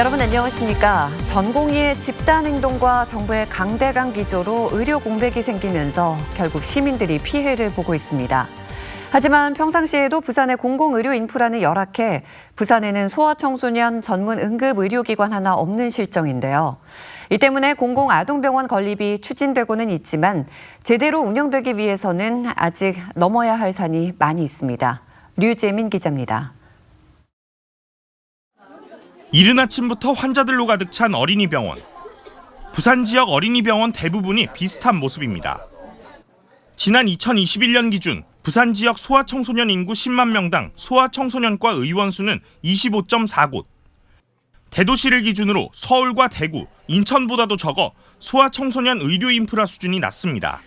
여러분 안녕하십니까? 전공의의 집단 행동과 정부의 강대강 기조로 의료 공백이 생기면서 결국 시민들이 피해를 보고 있습니다. 하지만 평상시에도 부산의 공공의료 인프라는 열악해 부산에는 소아청소년 전문 응급의료기관 하나 없는 실정인데요. 이 때문에 공공아동병원 건립이 추진되고는 있지만 제대로 운영되기 위해서는 아직 넘어야 할 산이 많이 있습니다. 류재민 기자입니다. 이른 아침부터 환자들로 가득 찬 어린이병원. 부산 지역 어린이병원 대부분이 비슷한 모습입니다. 지난 2021년 기준 부산 지역 소아청소년 인구 10만 명당 소아청소년과 의원 수는 25.4곳. 대도시를 기준으로 서울과 대구, 인천보다도 적어 소아청소년 의료 인프라 수준이 낮습니다.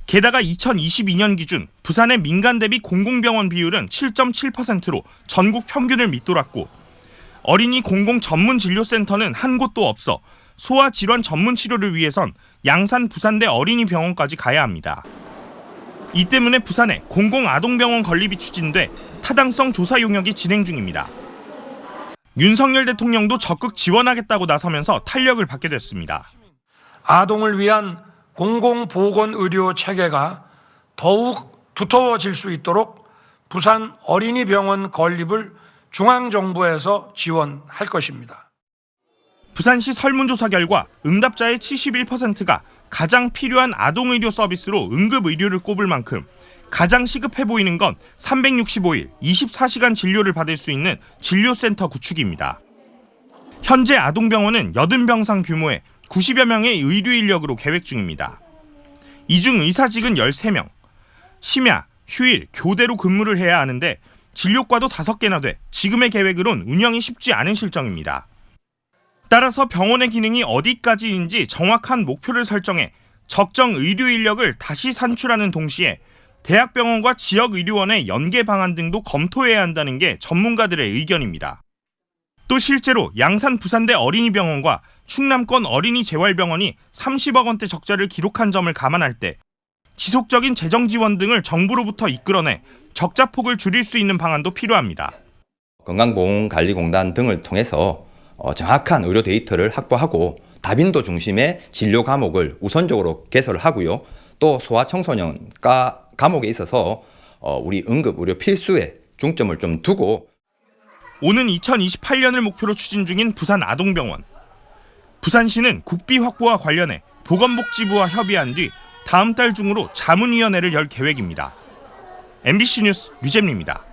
게다가 2022년 기준 부산의 민간 대비 공공병원 비율은 7.7%로 전국 평균을 밑돌았고 어린이 공공 전문 진료센터는 한 곳도 없어 소아 질환 전문 치료를 위해선 양산 부산대 어린이병원까지 가야 합니다. 이 때문에 부산에 공공 아동병원 건립이 추진돼 타당성 조사 용역이 진행 중입니다. 윤석열 대통령도 적극 지원하겠다고 나서면서 탄력을 받게 됐습니다. 아동을 위한 공공보건의료 체계가 더욱 두터워질 수 있도록 부산 어린이병원 건립을 중앙정부에서 지원할 것입니다. 부산시 설문조사 결과 응답자의 71%가 가장 필요한 아동의료 서비스로 응급의료를 꼽을 만큼 가장 시급해 보이는 건 365일 24시간 진료를 받을 수 있는 진료센터 구축입니다. 현재 아동병원은 80병상 규모의 90여 명의 의료 인력으로 계획 중입니다. 이 중 의사직은 13명, 심야, 휴일, 교대로 근무를 해야 하는데 진료과도 5개나 돼 지금의 계획으론 운영이 쉽지 않은 실정입니다. 따라서 병원의 기능이 어디까지인지 정확한 목표를 설정해 적정 의료 인력을 다시 산출하는 동시에 대학병원과 지역의료원의 연계 방안 등도 검토해야 한다는 게 전문가들의 의견입니다. 또 실제로 양산 부산대 어린이병원과 충남권 어린이재활병원이 30억 원대 적자를 기록한 점을 감안할 때 지속적인 재정 지원 등을 정부로부터 이끌어내 적자폭을 줄일 수 있는 방안도 필요합니다. 건강보험관리공단 등을 통해서 정확한 의료 데이터를 확보하고 다빈도 중심의 진료 과목을 우선적으로 개설을 하고요. 또 소아청소년 과목에 있어서 우리 응급의료 필수에 중점을 좀 두고 오는 2028년을 목표로 추진 중인 부산 아동병원. 부산시는 국비 확보와 관련해 보건복지부와 협의한 뒤 다음 달 중으로 자문위원회를 열 계획입니다. MBC 뉴스 류재민입니다.